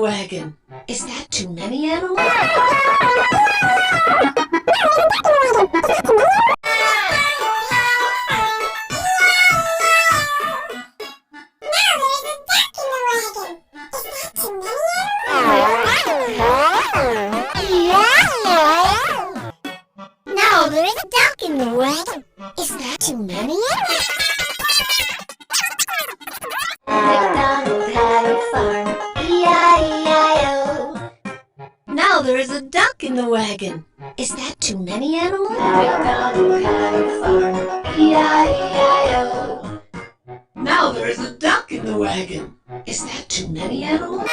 wagon. Is that too many animals? No, there's a duck in the wagon. Is that too many? McDonald had a farm, E-I-E-I-O. Now there is a duck in the wagon. Is that too many animals? McDonald had a farm, E-I-E-I-O. Now there is a duck in the wagon. Is that too many animals?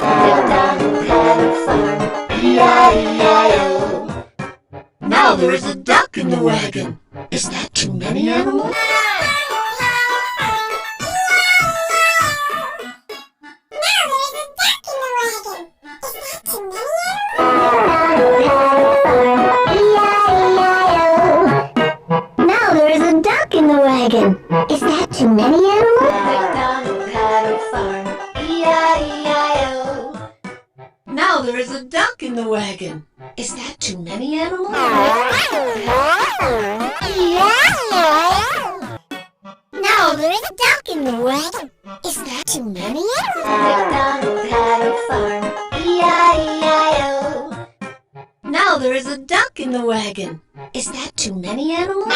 McDonald had a farm, E-I-E-I-O. Now there is a duck in the wagon. Is that too many animals? Now there is a duck in the wagon. Is that too many animals? McDonald had a farm, E-I-E-I-O. Now there is a duck in the wagon. Is that too many animals? Now there is a duck in the wagon. Is that too many animals? McDonald had a farm, E-I-E-I-O. Now there is a duck in the wagon. Is that too many animals?